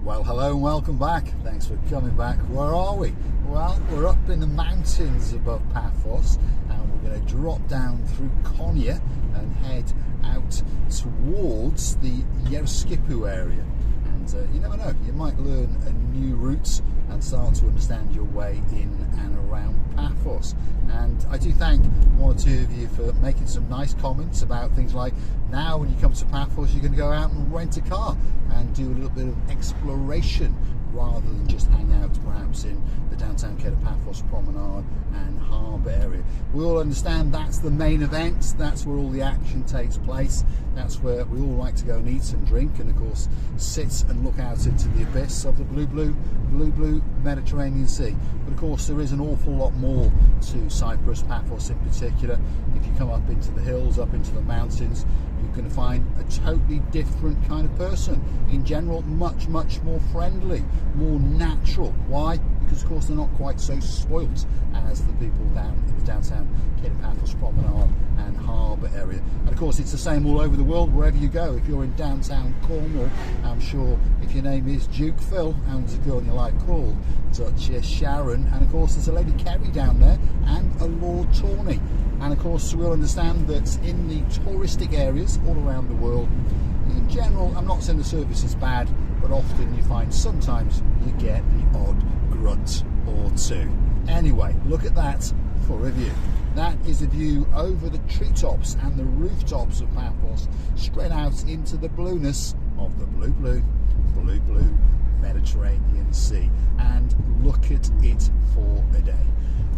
Well, hello and welcome back. Thanks for coming back. Where are we? Well, we're up in the mountains above Paphos, and we're going to drop down through Konya and head out towards the Yeroskipou area. And you never know, you might learn a new route and start to understand your way in and around Paphos. And I do thank one or two of you for making some nice comments about things like, now when you come to Paphos you're going to go out and rent a car and do a little bit of exploration rather than just hang out perhaps in the downtown Paphos promenade and harbour area. We all understand that's the main event, that's where all the action takes place, that's where we all like to go and eat and drink and of course sit and look out into the abyss of the blue Mediterranean Sea. But of course there is an awful lot more to Cyprus, Paphos in particular. If you come up into the hills, up into the mountains, you're going to find a totally different kind of person. In general, much more friendly, more natural. Why? Because of course they're not quite so spoilt as the people down in the downtown Paphos promenade and harbour area. And of course it's the same all over the world, wherever you go. If you're in downtown Cornwall, I'm sure if your name is Duke Phil and there's a girl in your life called Duchess Sharon, and of course there's a Lady Kerry down there and a Lord Tawny. And of course we'll understand that in the touristic areas all around the world, in general, I'm not saying the service is bad, but often you find sometimes you get the odd grunt or two. Anyway, look at that for a view. That is a view over the treetops and the rooftops of Paphos, straight out into the blueness of the blue Mediterranean Sea. And look at it for a day.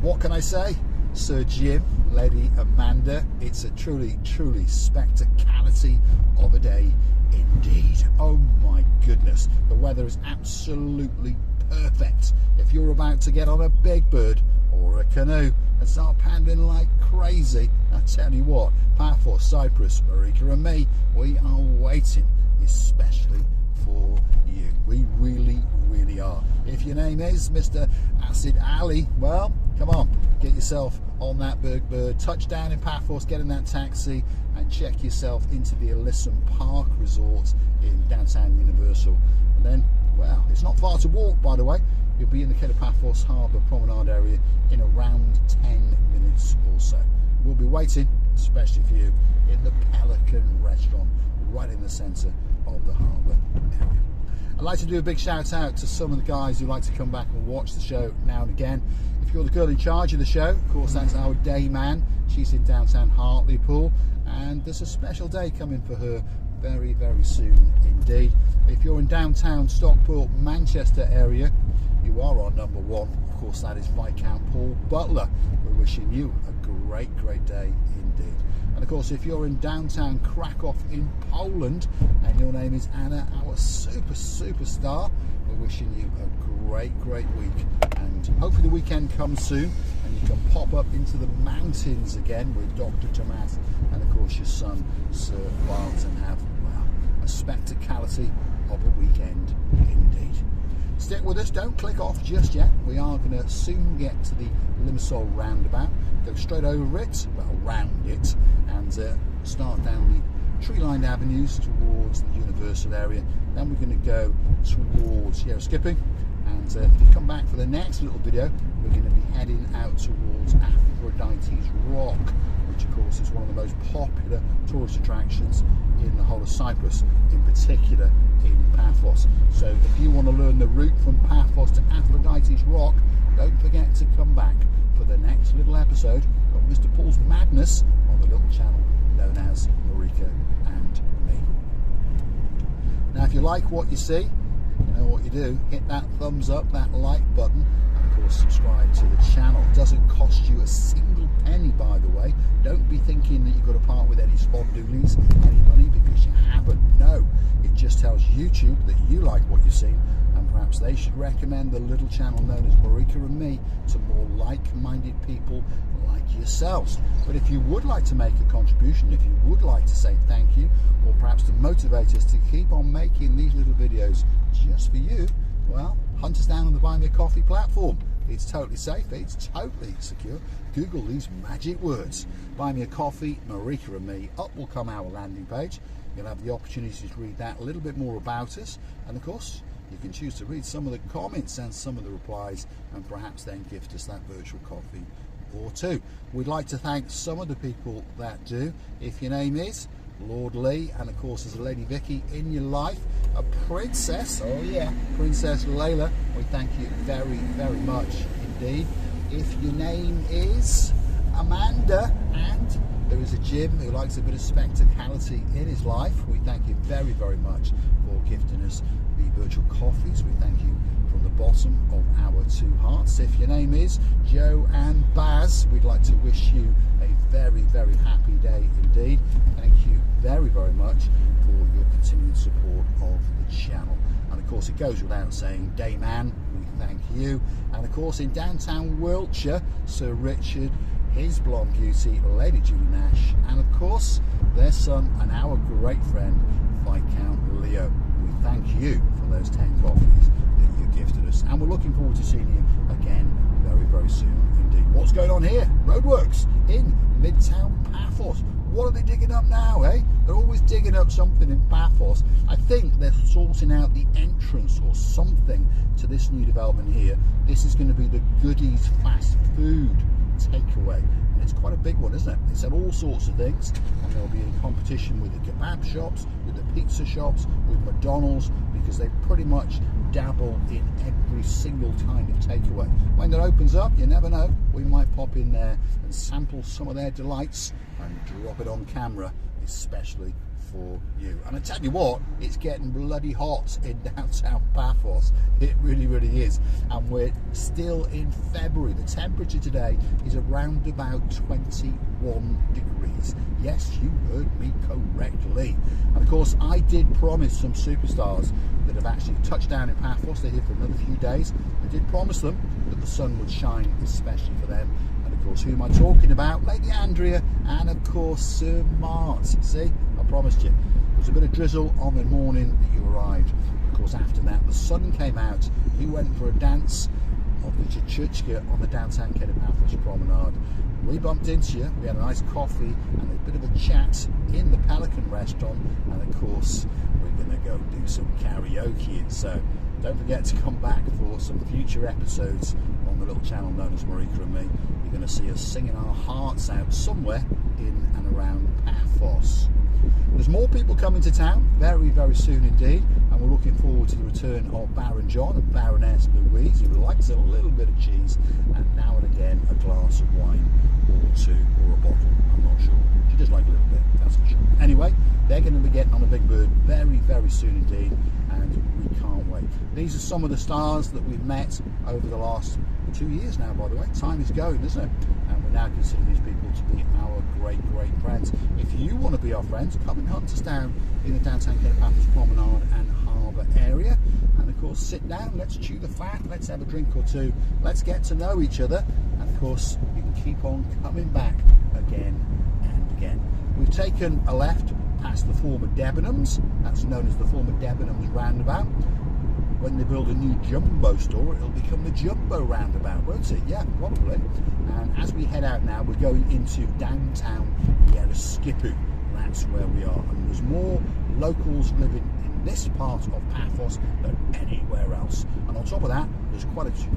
What can I say? Sir Jim, Lady Amanda, it's a truly spectacality of a day indeed. Oh my goodness, the weather is absolutely perfect. If you're about to get on a big bird or a canoe and start paddling like crazy, I tell you what, Paphos, Cyprus, Marika and me, we are waiting especially for you. We really are. If your name is Mr. Acid Ali, well, come on, get yourself on that big bird, touch down in Paphos, get in that taxi and check yourself into the Elysium Park Resort in downtown Universal. And then, well, it's not far to walk, by the way. You'll be in the Paphos Harbour Promenade area in around 10 minutes or so. We'll be waiting, especially for you, in the Pelican restaurant right in the centre of the harbour area. I'd like to do a big shout out to some of the guys who like to come back and watch the show now and again. If you're the girl in charge of the show, of course that's our day man. She's in downtown Hartlepool and there's a special day coming for her very soon indeed. If you're in downtown Stockport, Manchester area, you are our number one. Of course that is Viscount Paul Butler. We're wishing you a great day indeed. And of course, if you're in downtown Krakow in Poland and your name is Anna, our superstar, we're wishing you a great week. And hopefully the weekend comes soon and you can pop up into the mountains again with Dr. Tomas and of course your son, Sir Barnes, and have, well, a spectacality of a weekend indeed. Stick with us, don't click off just yet. We are going to soon get to the Limassol roundabout, go straight over it, well, round it, and start down the tree-lined avenues towards the Universal area. Then we're going to go towards Yeroskipou, and if you come back for the next little video, we're going to be heading out towards Aphrodite's Rock, which of course is one of the most popular tourist attractions in the whole of Cyprus, in particular in Paphos. So if you want to learn the route from Paphos to Aphrodite's Rock, don't forget to come back for the next little episode of Mr. Paul's Madness on the little channel known as Marika and me. Now if you like what you see, you know what you do, hit that thumbs up, that like button, and of course subscribe to the channel. It doesn't cost you a single penny, by the way. Don't be thinking that you've got to part with any spondoolies, any money, because you haven't. No, it just tells YouTube that you like what you've seen, and perhaps they should recommend the little channel known as Marika and me to more like-minded people like yourselves. But if you would like to make a contribution, if you would like to say thank you, or perhaps to motivate us to keep on making these little videos just for you, well, hunt us down on the Buy Me a Coffee platform. It's totally safe, it's totally secure. Google these magic words, Buy Me a Coffee, Marika and me. Up will come our landing page. You'll have the opportunity to read that, a little bit more about us, and of course you can choose to read some of the comments and some of the replies, and perhaps then gift us that virtual coffee or two. We'd like to thank some of the people that do. If your name is Lord Lee, and of course there's a Lady Vicky in your life, a princess, oh yeah, Princess Layla, we thank you very, very much indeed. If your name is Amanda, and there is a Jim who likes a bit of spectacality in his life, we thank you very, very much for gifting us the virtual coffees. We thank you from the bottom of our two hearts. If your name is Joe and Baz, we'd like to wish you a very, very happy day indeed. Thank you very, very much for your continued support of the channel. And of course, it goes without saying, Dayman, we thank you. And of course, in downtown Wiltshire, Sir Richard, his blonde beauty, Lady Julie Nash, and of course, their son and our great friend, Viscount Leo. We thank you for those 10 coffees that you gifted us. And we're looking forward to seeing you again very, very soon indeed. What's going on here? Roadworks in Midtown Paphos. What are they digging up now, eh? They're always digging up something in Paphos. I think they're sorting out the entrance or something to this new development here. This is going to be the Goodies fast food takeaway, and it's quite a big one, isn't it? They sell all sorts of things, and they'll be in competition with the kebab shops, with the pizza shops, with McDonald's, because they pretty much dabble in every single kind of takeaway. When that opens up, you never know, we might pop in there and sample some of their delights and drop it on camera, especially for you. And I tell you what, it's getting bloody hot in downtown Paphos. It really, really is. And we're still in February. The temperature today is around about 21 degrees. Yes, you heard me correctly. And of course, I did promise some superstars that have actually touched down in Paphos. They're here for another few days. I did promise them that the sun would shine, especially for them. And of course, who am I talking about? Lady Andrea, and of course, Sir Mart. See, I promised you. There was a bit of drizzle on the morning that you arrived. Of course, after that, the sun came out. You went for a dance of the Chuchka on the downtown Paphos promenade. We bumped into you. We had a nice coffee and a bit of a chat in the Pelican restaurant. And of course, we're going to go do some karaoke. So don't forget to come back for some future episodes on the little channel known as Marika and me. You're going to see us singing our hearts out somewhere in and around Paphos. There's more people coming to town very, very soon indeed, and we're looking forward to the return of Baron John and Baroness Louise, who likes a little bit of cheese and now and again a glass of wine or two, or a bottle, I'm not sure. She does like a little bit, that's for sure. Anyway, they're going to be getting on a big bird very, very soon indeed, and we can't wait. These are some of the stars that we've met over the last 2 years now, by the way. Time is going, isn't it? And we now consider these people to be our great, great friends. If you want to be our friends, come and hunt us down in the downtown Paphos promenade and harbour area. And of course, sit down, let's chew the fat, let's have a drink or two, let's get to know each other. And of course, you can keep on coming back again and again. We've taken a left past the former Debenhams. That's known as the former Debenhams roundabout. When they build a new jumbo store, it'll become the jumbo roundabout, won't it? Yeah, probably. And as we head out now, we're going into downtown Yeroskipou. That's where we are. And there's more locals living in this part of Paphos than anywhere else. And on top of that, there's quite a few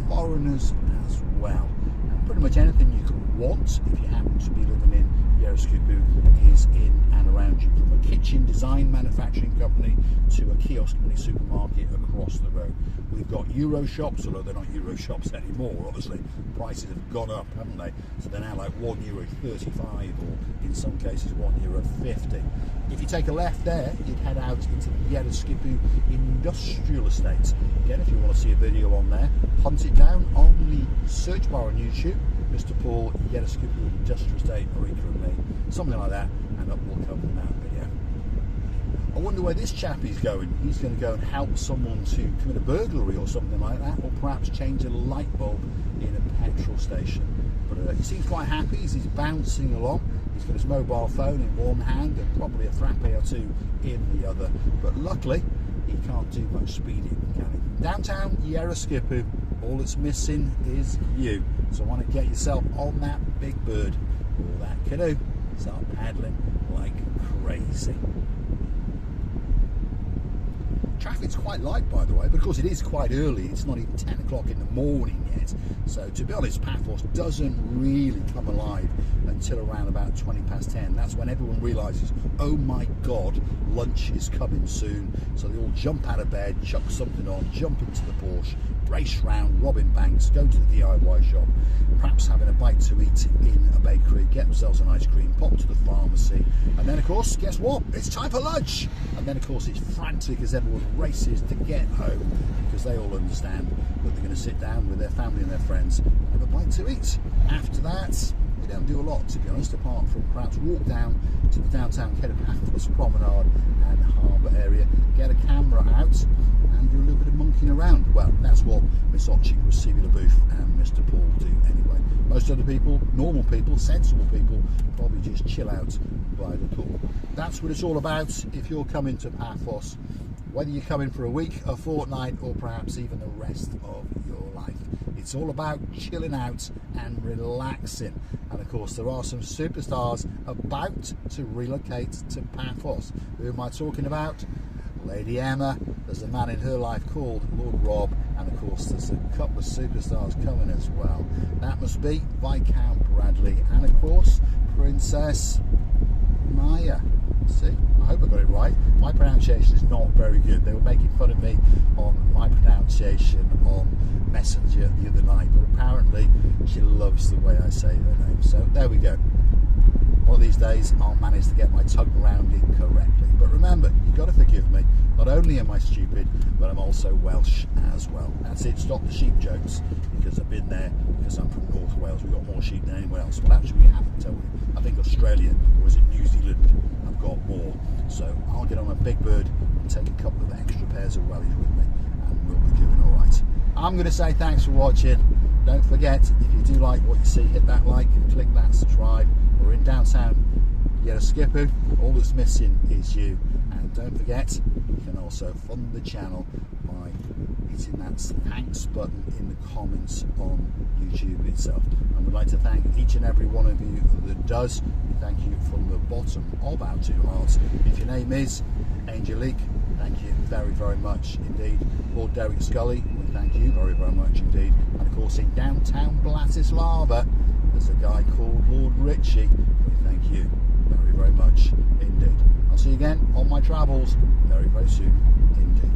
foreigners as well. And pretty much anything you could want if you happen to be living in Yeroskipou is in and around you, from a kitchen design manufacturing company to a kiosk mini supermarket across the road. We've got Euro shops, although they're not Euro shops anymore, obviously. Prices have gone up, haven't they? So they're now like €1.35 or in some cases €1.50. If you take a left there, you'd head out into the Yeroskipou Industrial Estate. Again, if you want to see a video on there, hunt it down on the search bar on YouTube. Mr. Paul, Yeroskipou Industrial Estate, Marika and me, something like that, and up will come from that. But yeah, I wonder where this chappie's going. He's going to go and help someone to commit a burglary or something like that, or perhaps change a light bulb in a petrol station. But he seems quite happy as he's bouncing along. He's got his mobile phone in one hand and probably a frappe or two in the other. But luckily, he can't do much speeding, can he? Downtown Yeroskipou, all that's missing is you. So why not get yourself on that big bird or that canoe, start paddling like crazy. Traffic's quite light, by the way, because it is quite early. It's not even 10 o'clock in the morning yet. So to be honest, Paphos doesn't really come alive until around about 20 past 10. That's when everyone realises, oh my God, lunch is coming soon. So they all jump out of bed, chuck something on, jump into the Porsche, race round, robbing banks, go to the DIY shop, perhaps having a bite to eat in a bakery, get themselves an ice cream, pop to the pharmacy, and then of course, guess what? It's time for lunch! And then of course it's frantic as everyone races to get home, because they all understand that they're going to sit down with their family and their friends and have a bite to eat. After that, we don't do a lot, to be honest, apart from perhaps walk down to the downtown Paphos promenade and harbour area, get a camera out and do a little bit of monkeying around. Well, that's what Miss Otching, Receiving the Booth and Mr. Paul do anyway. Most other people, normal people, sensible people, probably just chill out by the pool. That's what it's all about if you're coming to Paphos, whether you're coming for a week, a fortnight, or perhaps even the rest of your life. It's all about chilling out and relaxing. And of course, there are some superstars about to relocate to Paphos. Who am I talking about? Lady Emma, there's a man in her life called Lord Rob, and of course there's a couple of superstars coming as well. That must be Viscount Bradley and of course Princess Maya. See, I hope I got it right. My pronunciation is not very good. They were making fun of me on my pronunciation on Messenger the other night, but apparently she loves the way I say her name. So there we go. One of these days I'll manage to get my tongue around it correctly. But remember, you've got to forgive me. Not only am I stupid, but I'm also Welsh as well. That's it, stop the sheep jokes, because I've been there, because I'm from North Wales. We've got more sheep than anywhere else. Well, actually we haven't, have we? I think Australia, or is it New Zealand, have got more. So I'll get on a big bird and take a couple of extra pairs of wellies with me, and we'll be doing all right. I'm going to say thanks for watching. Don't forget, if you do like what you see, hit that like and click that subscribe. We're in downtown Yeroskipou. All that's missing is you. And don't forget, you can also fund the channel by hitting that thanks button in the comments on YouTube itself. And we'd like to thank each and every one of you that does. We thank you from the bottom of our two hearts. If your name is Angelique, thank you very, very much indeed. Lord Derek Scully, we thank you very, very much indeed. And of course in downtown Bratislava, there's a guy called Lord Richie. We thank you very, very much indeed. I'll see you again on my travels very, very soon indeed.